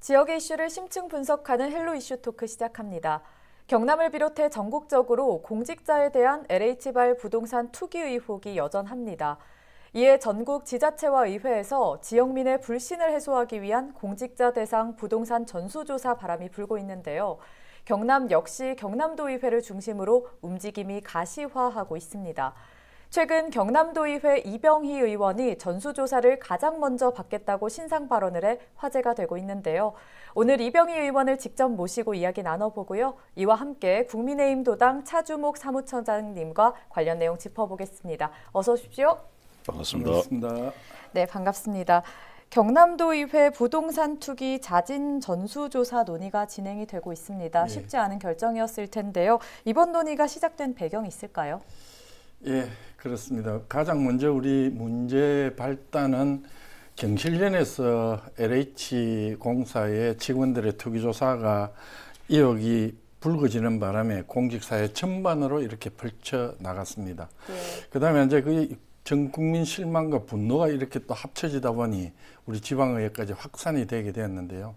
지역의 이슈를 심층 분석하는 헬로 이슈 토크 시작합니다. 경남을 비롯해 전국적으로 공직자에 대한 LH발 부동산 투기 의혹이 여전합니다. 이에 전국 지자체와 의회에서 지역민의 불신을 해소하기 위한 공직자 대상 부동산 전수조사 바람이 불고 있는데요. 경남 역시 경남도의회를 중심으로 움직임이 가시화하고 있습니다. 최근 경남도의회 이병희 의원이 전수조사를 가장 먼저 받겠다고 신상 발언을 해 화제가 되고 있는데요. 오늘 이병희 의원을 직접 모시고 이야기 나눠보고요. 이와 함께 국민의힘 도당 차주목 사무처장님과 관련 내용 짚어보겠습니다. 어서 오십시오. 반갑습니다. 네, 반갑습니다. 경남도의회 부동산 투기 자진 전수조사 논의가 진행이 되고 있습니다. 쉽지 않은 결정이었을 텐데요. 이번 논의가 시작된 배경이 있을까요? 예, 그렇습니다. 가장 먼저 우리 문제 발단은 경실련에서 LH공사의 직원들의 투기조사가 의혹이 불거지는 바람에 공직사회 전반으로 이렇게 펼쳐나갔습니다. 그다음에 이제 그 전 국민 실망과 분노가 이렇게 또 합쳐지다 보니 우리 지방의회까지 확산이 되게 되었는데요.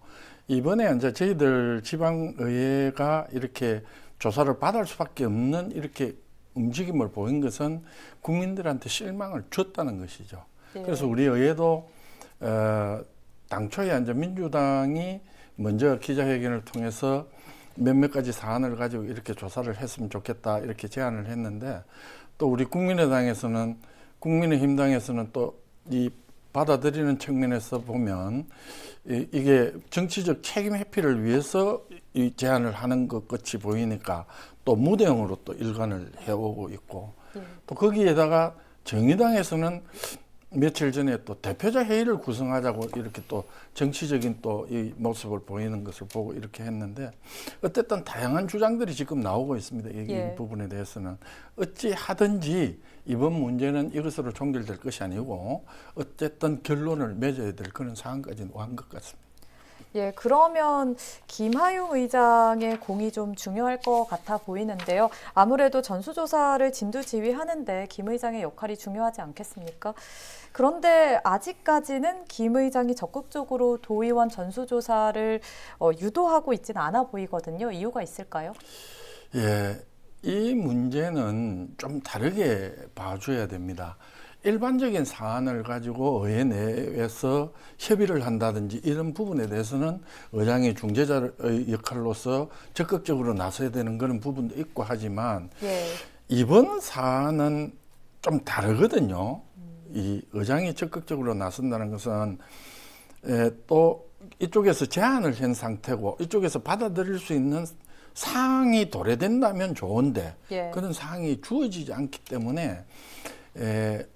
이번에 이제 저희들 지방의회가 이렇게 조사를 받을 수밖에 없는 이렇게 움직임을 보인 것은 국민들한테 실망을 줬다는 것이죠. 그래서 우리 의회도 당초에 이제 민주당이 먼저 기자회견을 통해서 몇몇 가지 사안을 가지고 이렇게 조사를 했으면 좋겠다 이렇게 제안을 했는데 또 우리 국민의힘당에서는 또 이 받아들이는 측면에서 보면 이게 정치적 책임 회피를 위해서 이 제안을 하는 것 같이 보이니까 또 무대응으로 또 일관을 해오고 있고 또 거기에다가 정의당에서는 며칠 전에 또 대표자 회의를 구성하자고 이렇게 또 정치적인 또 이 모습을 보이는 것을 보고 이렇게 했는데 어쨌든 다양한 주장들이 지금 나오고 있습니다. 이 부분에 대해서는 어찌 하든지 이번 문제는 이것으로 종결될 것이 아니고 어쨌든 결론을 맺어야 될 그런 상황까지 온 것 같습니다. 예, 그러면 김하용 의장의 공이 좀 중요할 것 같아 보이는데요. 아무래도 전수조사를 진두지휘하는데 김 의장의 역할이 중요하지 않겠습니까? 그런데 아직까지는 김 의장이 적극적으로 도의원 전수조사를 유도하고 있지는 않아 보이거든요. 이유가 있을까요? 예, 이 문제는 좀 다르게 봐줘야 됩니다. 일반적인 사안을 가지고 의회 내에서 협의를 한다든지 이런 부분에 대해서는 의장이 중재자의 역할로서 적극적으로 나서야 되는 그런 부분도 있고 하지만 이번 사안은 좀 다르거든요. 이 의장이 적극적으로 나선다는 것은 또 이쪽에서 제안을 한 상태고 이쪽에서 받아들일 수 있는 사항이 도래된다면 좋은데 그런 사항이 주어지지 않기 때문에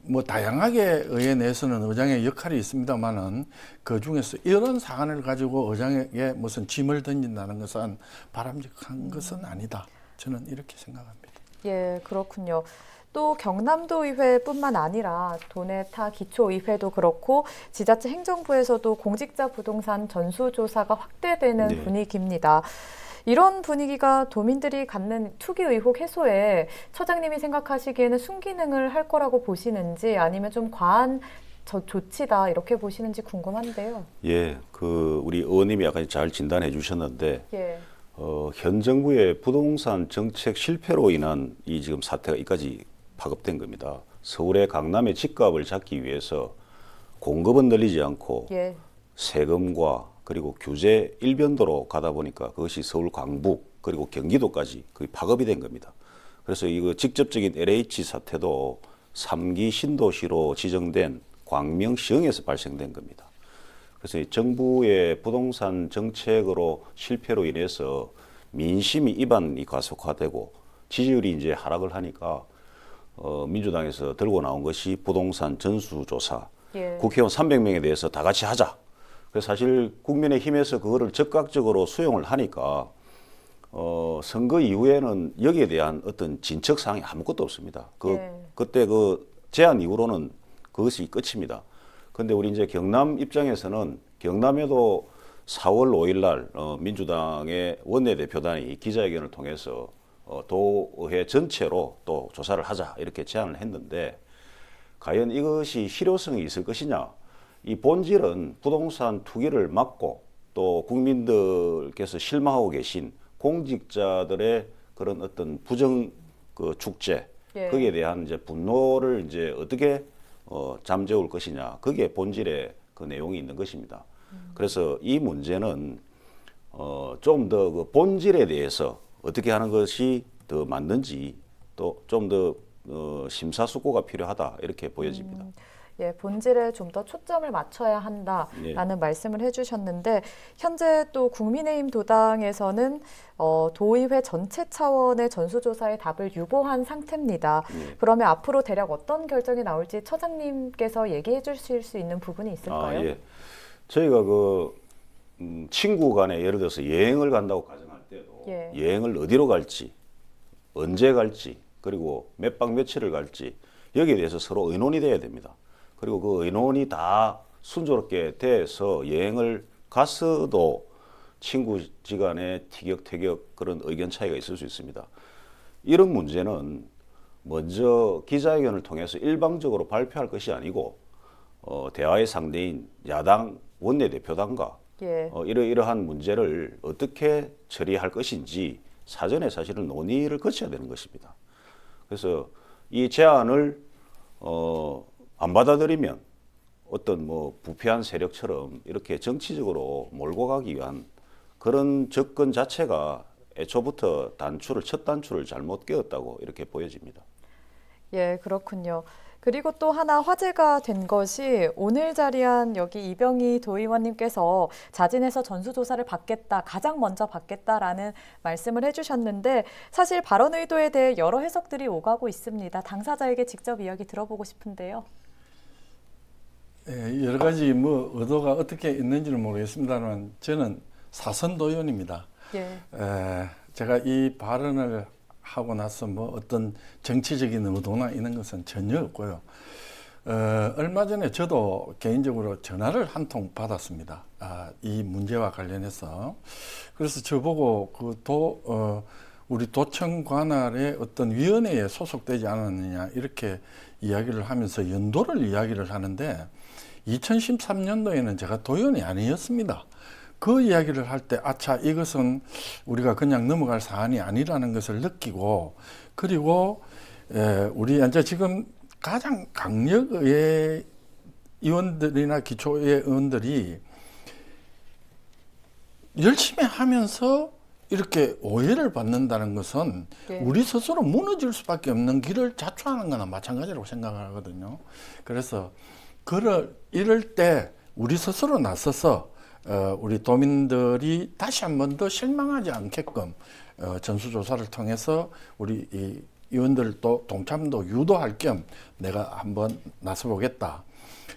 뭐 다양하게 의회 내에서는 의장의 역할이 있습니다만은 그 중에서 이런 사안을 가지고 의장에게 무슨 짐을 던진다는 것은 바람직한 것은 아니다. 저는 이렇게 생각합니다. 예, 그렇군요. 또 경남도의회뿐만 아니라 도내 타 기초의회도 그렇고 지자체 행정부에서도 공직자 부동산 전수조사가 확대되는 분위기입니다. 이런 분위기가 도민들이 갖는 투기 의혹 해소에 처장님이 생각하시기에는 순기능을 할 거라고 보시는지 아니면 좀 과한 조치다 이렇게 보시는지 궁금한데요. 예, 우리 의원님이 약간 잘 진단해 주셨는데 현 정부의 부동산 정책 실패로 인한 이 지금 사태가 이까지 파급된 겁니다. 서울의 강남의 집값을 잡기 위해서 공급은 늘리지 않고 세금과 그리고 규제 일변도로 가다 보니까 그것이 서울 광북 그리고 경기도까지 거의 파급이 된 겁니다. 그래서 이거 직접적인 LH 사태도 3기 신도시로 지정된 광명시흥에서 발생된 겁니다. 그래서 정부의 부동산 정책으로 실패로 인해서 민심이 이반이 가속화되고 지지율이 이제 하락을 하니까 민주당에서 들고 나온 것이 부동산 전수조사. 국회의원 300명에 대해서 다 같이 하자. 그래서 사실 국민의힘에서 그거를 적극적으로 수용을 하니까 선거 이후에는 여기에 대한 어떤 진척 사항이 아무것도 없습니다. 그때 그 제안 이후로는 그것이 끝입니다. 그런데 우리 이제 경남 입장에서는 경남에도 4월 5일 날 민주당의 원내대표단이 기자회견을 통해서 도의회 전체로 또 조사를 하자 이렇게 제안을 했는데 과연 이것이 실효성이 있을 것이냐. 이 본질은 부동산 투기를 막고 또 국민들께서 실망하고 계신 공직자들의 그런 어떤 부정 그 축제 예. 거기에 대한 이제 분노를 이제 어떻게 잠재울 것이냐, 그게 본질의 그 내용이 있는 것입니다. 그래서 이 문제는 좀 더 그 본질에 대해서 어떻게 하는 것이 더 맞는지, 또 좀 더 심사숙고가 필요하다, 이렇게 보여집니다. 예, 본질에 좀 더 초점을 맞춰야 한다라는 말씀을 해주셨는데, 현재 또 국민의힘 도당에서는 도의회 전체 차원의 전수조사의 답을 유보한 상태입니다. 그러면 앞으로 대략 어떤 결정이 나올지 처장님께서 얘기해 주실 수 있는 부분이 있을까요? 예. 저희가 그 친구 간에 예를 들어서 여행을 간다고 가정할 때도 예. 여행을 어디로 갈지, 언제 갈지, 그리고 몇 박 며칠을 갈지, 여기에 대해서 서로 의논이 돼야 됩니다. 그리고 그 의논이 다 순조롭게 돼서 여행을 갔어도 친구지간에 티격태격 그런 의견 차이가 있을 수 있습니다. 이런 문제는 먼저 기자회견을 통해서 일방적으로 발표할 것이 아니고 대화의 상대인 야당 원내대표단과 예. 이러한 문제를 어떻게 처리할 것인지 사전에 사실은 논의를 거쳐야 되는 것입니다. 그래서 이 제안을 안 받아들이면 어떤 뭐 부패한 세력처럼 이렇게 정치적으로 몰고 가기 위한 그런 접근 자체가 애초부터 첫 단추를 잘못 끼웠다고 이렇게 보여집니다. 예, 그렇군요. 그리고 또 하나 화제가 된 것이 오늘 자리한 여기 이병희 도의원님께서 자진해서 전수조사를 받겠다, 가장 먼저 받겠다라는 말씀을 해주셨는데, 사실 발언 의도에 대해 여러 해석들이 오가고 있습니다. 당사자에게 직접 이야기 들어보고 싶은데요. 예, 여러 가지 뭐 의도가 어떻게 있는지는 모르겠습니다만 저는 사선 도의원입니다. 예. 제가 이 발언을 하고 나서 뭐 어떤 정치적인 의도나 이런 것은 전혀 없고요. 얼마 전에 저도 개인적으로 전화를 한 통 받았습니다. 이 문제와 관련해서. 그래서 저보고 우리 도청 관할의 어떤 위원회에 소속되지 않았느냐 이렇게 이야기를 하면서 연도를 이야기를 하는데, 2013년도에는 제가 도의원이 아니었습니다. 그 이야기를 할 때 아차, 이것은 우리가 그냥 넘어갈 사안이 아니라는 것을 느끼고, 그리고 우리 이제 지금 가장 강력의 의원들이나 기초의 의원들이 열심히 하면서 이렇게 오해를 받는다는 것은 네. 우리 스스로 무너질 수밖에 없는 길을 자초하는 거나 마찬가지라고 생각하거든요. 그래서 이럴 때 우리 스스로 나서서 우리 도민들이 다시 한 번 더 실망하지 않게끔 전수조사를 통해서 우리 이 의원들도 동참도 유도할 겸 내가 한번 나서보겠다.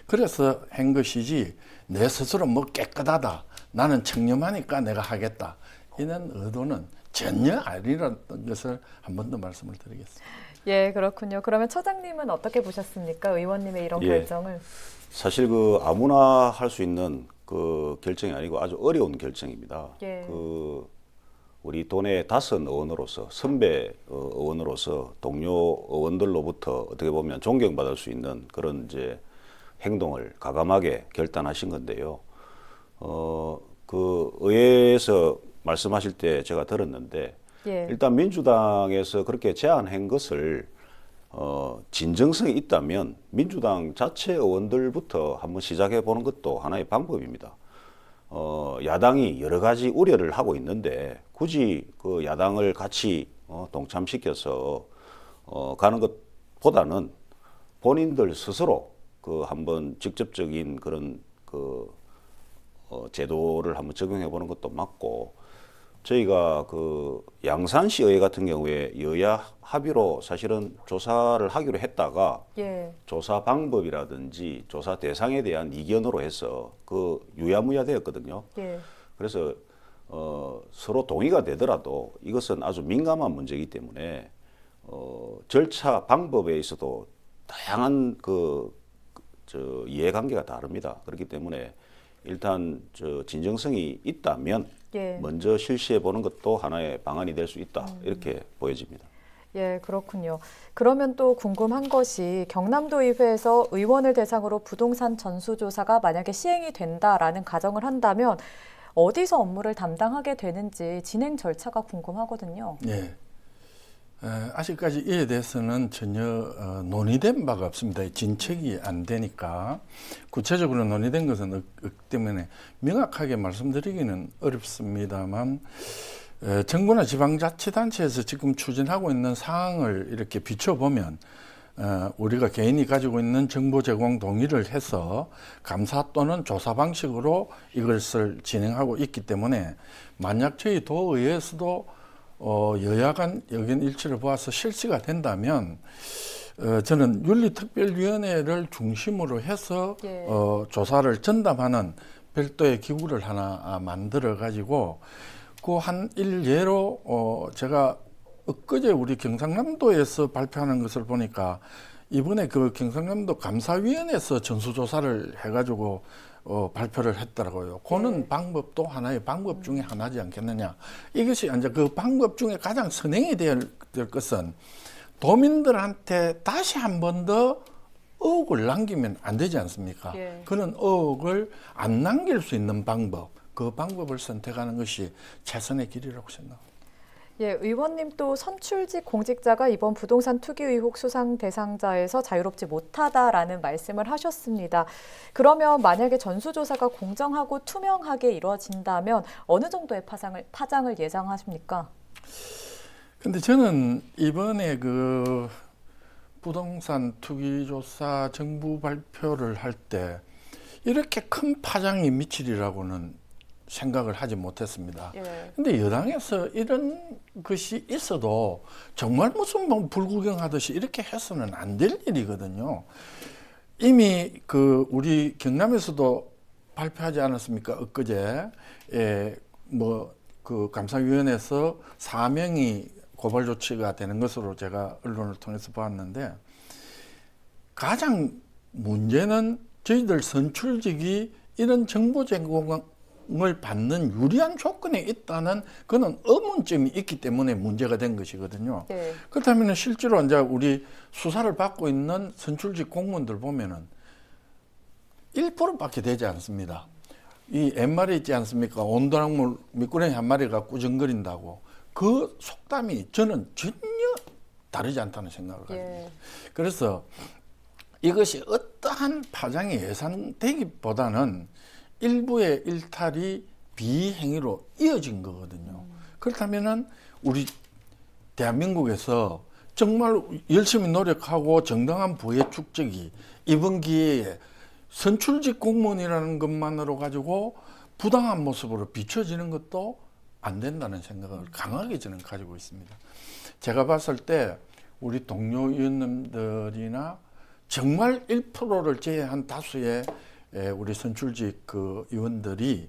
그래서 한 것이지 내 스스로 뭐 깨끗하다, 나는 청렴하니까 내가 하겠다, 이런 의도는 전혀 아니라는 것을 한 번 더 말씀을 드리겠습니다. 예, 그렇군요. 그러면 처장님은 어떻게 보셨습니까? 의원님의 이런 결정을. 사실 그 아무나 할 수 있는 그 결정이 아니고 아주 어려운 결정입니다. 예. 우리 도내 다선 의원으로서, 선배 의원으로서 동료 의원들로부터 어떻게 보면 존경받을 수 있는 그런 이제 행동을 과감하게 결단하신 건데요. 그 의회에서 말씀하실 때 제가 들었는데, 예. 일단 민주당에서 그렇게 제안한 것을 진정성이 있다면 민주당 자체 의원들부터 한번 시작해 보는 것도 하나의 방법입니다. 야당이 여러 가지 우려를 하고 있는데 굳이 그 야당을 같이 동참시켜서 가는 것보다는 본인들 스스로 그 한번 직접적인 그런 제도를 한번 적용해 보는 것도 맞고, 저희가 그 양산시 의회 같은 경우에 여야 합의로 사실은 조사를 하기로 했다가 예. 조사 방법이라든지 조사 대상에 대한 이견으로 해서 그 유야무야 되었거든요. 예. 그래서 서로 동의가 되더라도 이것은 아주 민감한 문제이기 때문에 절차 방법에 있어도 다양한 이해관계가 다릅니다. 그렇기 때문에 일단 진정성이 있다면 예. 먼저 실시해 보는 것도 하나의 방안이 될 수 있다, 이렇게 보여집니다. 예, 그렇군요. 그러면 또 궁금한 것이, 경남도의회에서 의원을 대상으로 부동산 전수조사가 만약에 시행이 된다라는 가정을 한다면 어디서 업무를 담당하게 되는지 진행 절차가 궁금하거든요. 예. 아직까지 이에 대해서는 전혀 논의된 바가 없습니다. 진척이 안 되니까 구체적으로 논의된 것은 없기 때문에 명확하게 말씀드리기는 어렵습니다만 정부나 지방자치단체에서 지금 추진하고 있는 사항을 이렇게 비춰보면 우리가 개인이 가지고 있는 정보 제공 동의를 해서 감사 또는 조사 방식으로 이것을 진행하고 있기 때문에 만약 저희 도의회에서도 여야 간 의견 일치를 보아서 실시가 된다면 저는 윤리특별위원회를 중심으로 해서 예. 조사를 전담하는 별도의 기구를 하나 만들어 가지고 그 한 일예로 제가 엊그제 우리 경상남도에서 발표하는 것을 보니까 이번에 그 경상남도 감사위원회에서 전수조사를 해가지고 발표를 했더라고요. 그는 방법도 하나의 방법 중에 하나지 않겠느냐. 이것이 이제 그 방법 중에 가장 선행이 될 것은 도민들한테 다시 한 번 더 의혹을 남기면 안 되지 않습니까? 예. 그런 의혹을 안 남길 수 있는 방법, 그 방법을 선택하는 것이 최선의 길이라고 생각합니다. 예, 의원님 또 선출직 공직자가 이번 부동산 투기 의혹 수상 대상자에서 자유롭지 못하다라는 말씀을 하셨습니다. 그러면 만약에 전수조사가 공정하고 투명하게 이루어진다면 어느 정도의 파장을 예상하십니까? 근데 저는 이번에 그 부동산 투기 조사 정부 발표를 할 때 이렇게 큰 파장이 미치리라고는 생각을 하지 못했습니다. 예. 근데 여당에서 이런 것이 있어도 정말 무슨 뭐 불구경하듯이 이렇게 해서는 안 될 일이거든요. 이미 그 우리 경남에서도 발표하지 않았습니까? 엊그제 뭐 그 감사위원회에서 4명이 고발 조치가 되는 것으로 제가 언론을 통해서 보았는데 가장 문제는 저희들 선출직이 이런 정보 제공을 받는 유리한 조건에 있다는 그런 의문점이 있기 때문에 문제가 된 것이거든요. 네. 그렇다면 실제로 이제 우리 수사를 받고 있는 선출직 공무원들 보면은 1%밖에 되지 않습니다. 이 옛말에 있지 않습니까? 온도락물 미꾸라지 한 마리가 꾸정거린다고. 그 속담이 저는 전혀 다르지 않다는 생각을 가집니다. 예. 그래서 이것이 어떠한 파장이 예상되기보다는 일부의 일탈이 비행위로 이어진 거거든요. 그렇다면은 우리 대한민국에서 정말 열심히 노력하고 정당한 부의 축적이 이번 기회에 선출직 공무원이라는 것만으로 가지고 부당한 모습으로 비춰지는 것도 안 된다는 생각을 강하게 저는 가지고 있습니다. 제가 봤을 때 우리 동료 의원님들이나 정말 1%를 제외한 다수의 우리 선출직 그 의원들이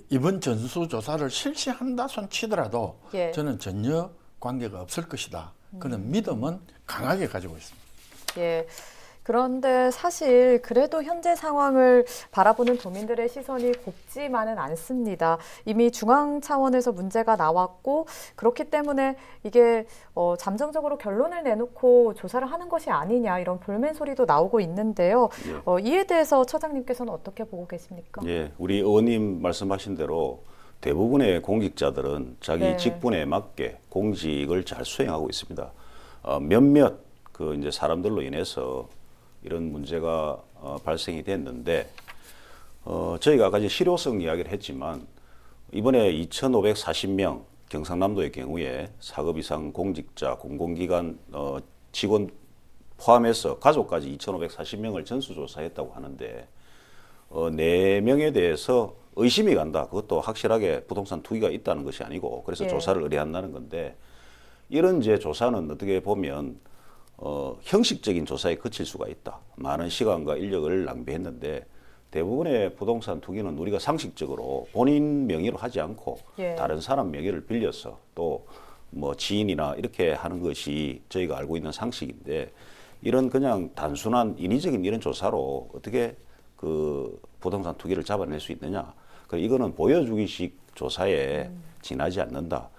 이번 전수조사를 실시한다 손 치더라도 예. 저는 전혀 관계가 없을 것이다. 그런 믿음은 강하게 가지고 있습니다. 예. 그런데 사실 그래도 현재 상황을 바라보는 도민들의 시선이 곱지만은 않습니다. 이미 중앙 차원에서 문제가 나왔고 그렇기 때문에 이게 잠정적으로 결론을 내놓고 조사를 하는 것이 아니냐 이런 볼멘 소리도 나오고 있는데요. 예. 이에 대해서 처장님께서는 어떻게 보고 계십니까? 예, 우리 의원님 말씀하신 대로 대부분의 공직자들은 자기 네. 직분에 맞게 공직을 잘 수행하고 있습니다. 몇몇 그 이제 사람들로 인해서 이런 문제가 발생이 됐는데 저희가 아까 이제 실효성 이야기를 했지만 이번에 2,540명 경상남도의 경우에 4급 이상 공직자, 공공기관 직원 포함해서 가족까지 2,540명을 전수조사했다고 하는데 4명에 대해서 의심이 간다. 그것도 확실하게 부동산 투기가 있다는 것이 아니고 그래서 예. 조사를 의뢰한다는 건데 이런 이제 조사는 어떻게 보면 형식적인 조사에 그칠 수가 있다. 많은 시간과 인력을 낭비했는데 대부분의 부동산 투기는 우리가 상식적으로 본인 명의로 하지 않고 예. 다른 사람 명의를 빌려서 또 뭐 지인이나 이렇게 하는 것이 저희가 알고 있는 상식인데 이런 그냥 단순한 인위적인 이런 조사로 어떻게 그 부동산 투기를 잡아낼 수 있느냐. 이거는 보여주기식 조사에 지나지 않는다.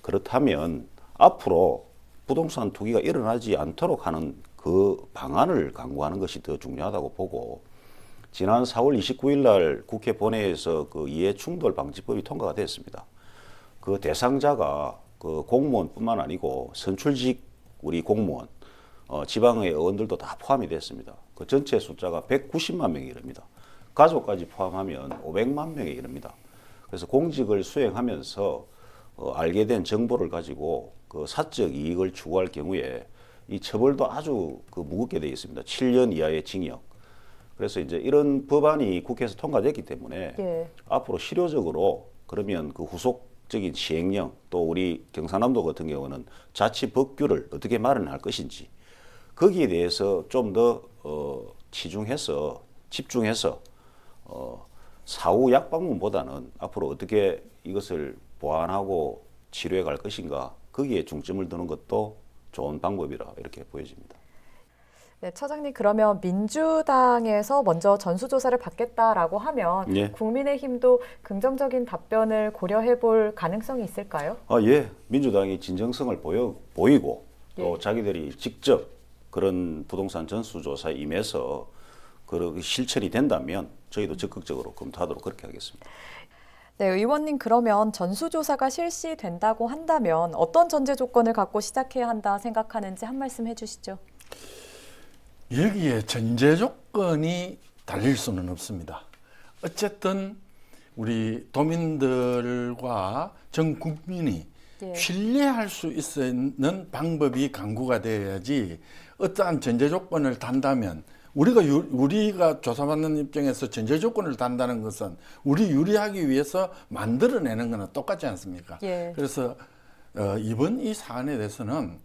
그렇다면 앞으로 부동산 투기가 일어나지 않도록 하는 그 방안을 강구하는 것이 더 중요하다고 보고 지난 4월 29일 날 국회 본회의에서 그 이해충돌 방지법이 통과가 됐습니다. 그 대상자가 그 공무원뿐만 아니고 선출직 우리 공무원, 지방의 의원들도 다 포함이 됐습니다. 그 전체 숫자가 190만 명에 이릅니다. 가족까지 포함하면 500만 명에 이릅니다. 그래서 공직을 수행하면서 알게 된 정보를 가지고 그 사적 이익을 추구할 경우에 이 처벌도 아주 그 무겁게 되어 있습니다. 7년 이하의 징역. 그래서 이제 이런 법안이 국회에서 통과됐기 때문에 예. 앞으로 실효적으로 그러면 그 후속적인 시행령 또 우리 경상남도 같은 경우는 자치 법규를 어떻게 마련할 것인지 거기에 대해서 좀 더 집중해서 사후 약방문보다는 앞으로 어떻게 이것을 보완하고 치료해 갈 것인가 거기에 중점을 두는 것도 좋은 방법이라 이렇게 보여집니다. 네, 처장님 그러면 민주당에서 먼저 전수조사를 받겠다라고 하면 예. 국민의힘도 긍정적인 답변을 고려해 볼 가능성이 있을까요? 예. 민주당이 진정성을 보이고 또 예. 자기들이 직접 그런 부동산 전수조사에 임해서 그 실천이 된다면 저희도 적극적으로 검토하도록 그렇게 하겠습니다. 네, 의원님 그러면 전수조사가 실시된다고 한다면 어떤 전제 조건을 갖고 시작해야 한다 생각하는지 한 말씀 해주시죠. 여기에 전제 조건이 달릴 수는 없습니다. 어쨌든 우리 도민들과 전 국민이 예. 신뢰할 수 있는 방법이 강구가 되어야지 어떠한 전제 조건을 단다면 우리가 조사받는 입장에서 전제 조건을 단다는 것은 우리 유리하기 위해서 만들어내는 거나 똑같지 않습니까? 예. 그래서 이번 이 사안에 대해서는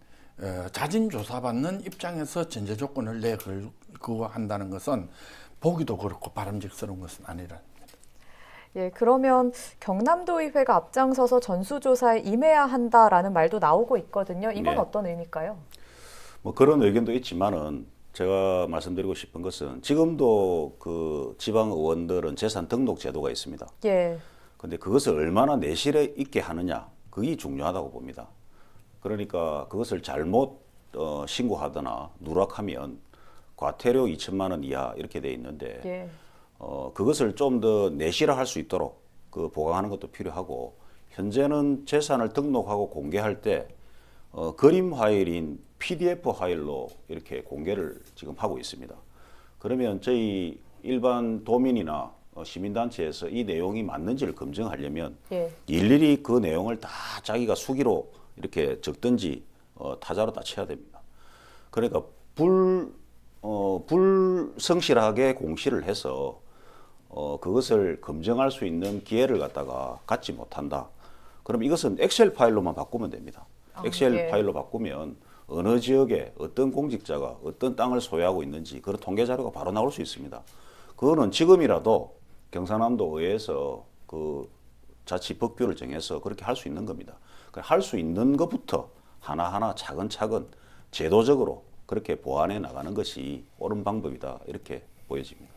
자진 조사받는 입장에서 전제 조건을 내걸고 한다는 것은 보기도 그렇고 바람직스러운 것은 아니라. 예, 그러면 경남도의회가 앞장서서 전수조사에 임해야 한다라는 말도 나오고 있거든요. 이건 네. 어떤 의미일까요? 뭐 그런 의견도 있지만은 제가 말씀드리고 싶은 것은 지금도 그 지방 의원들은 재산 등록 제도가 있습니다. 예. 근데 그것을 얼마나 내실에 있게 하느냐 그게 중요하다고 봅니다. 그러니까 그것을 잘못 신고하거나 누락하면 과태료 2천만 원 이하 이렇게 돼 있는데 예. 그것을 좀 더 내실화할 수 있도록 그 보강하는 것도 필요하고 현재는 재산을 등록하고 공개할 때 그림 파일인 PDF 파일로 이렇게 공개를 지금 하고 있습니다. 그러면 저희 일반 도민이나 시민단체에서 이 내용이 맞는지를 검증하려면 예. 일일이 그 내용을 다 자기가 수기로 이렇게 적든지 타자로 다 쳐야 됩니다. 그러니까 불성실하게 공시를 해서 그것을 검증할 수 있는 기회를 갖다가 갖지 못한다. 그럼 이것은 엑셀 파일로만 바꾸면 됩니다. 엑셀 예. 파일로 바꾸면 어느 지역에 어떤 공직자가 어떤 땅을 소유하고 있는지 그런 통계 자료가 바로 나올 수 있습니다. 그거는 지금이라도 경상남도 의회에서 그 자치 법규를 정해서 그렇게 할 수 있는 겁니다. 할 수 있는 것부터 하나하나 차근차근 제도적으로 그렇게 보완해 나가는 것이 옳은 방법이다 이렇게 보여집니다.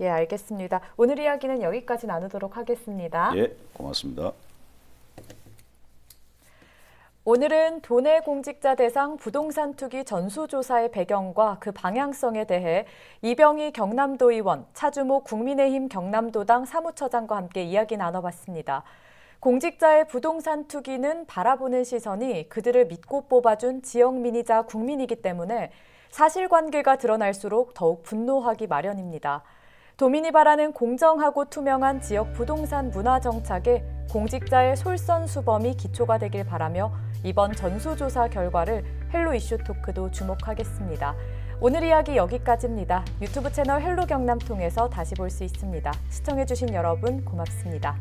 예, 알겠습니다. 오늘 이야기는 여기까지 나누도록 하겠습니다. 예, 고맙습니다. 오늘은 도내 공직자 대상 부동산 투기 전수조사의 배경과 그 방향성에 대해 이병희 경남도의원, 차주모 국민의힘 경남도당 사무처장과 함께 이야기 나눠봤습니다. 공직자의 부동산 투기는 바라보는 시선이 그들을 믿고 뽑아준 지역민이자 국민이기 때문에 사실관계가 드러날수록 더욱 분노하기 마련입니다. 도민이 바라는 공정하고 투명한 지역 부동산 문화 정착에 공직자의 솔선수범이 기초가 되길 바라며 이번 전수조사 결과를 헬로 이슈 토크도 주목하겠습니다. 오늘 이야기 여기까지입니다. 유튜브 채널 헬로 경남 통해서 다시 볼 수 있습니다. 시청해주신 여러분 고맙습니다.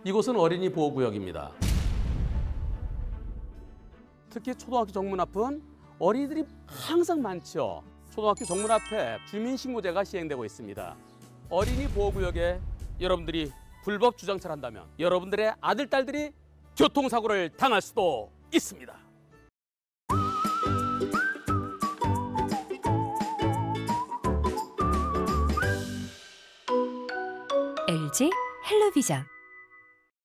이곳은 어린이 보호구역입니다. 특히 초등학교 정문 앞은 어린이들이 항상 많죠. 초등학교 정문 앞에 주민신고제가 시행되고 있습니다. 어린이 보호구역에 여러분들이 불법 주정차를 한다면 여러분들의 아들, 딸들이 교통사고를 당할 수도 있습니다. LG 헬로비전.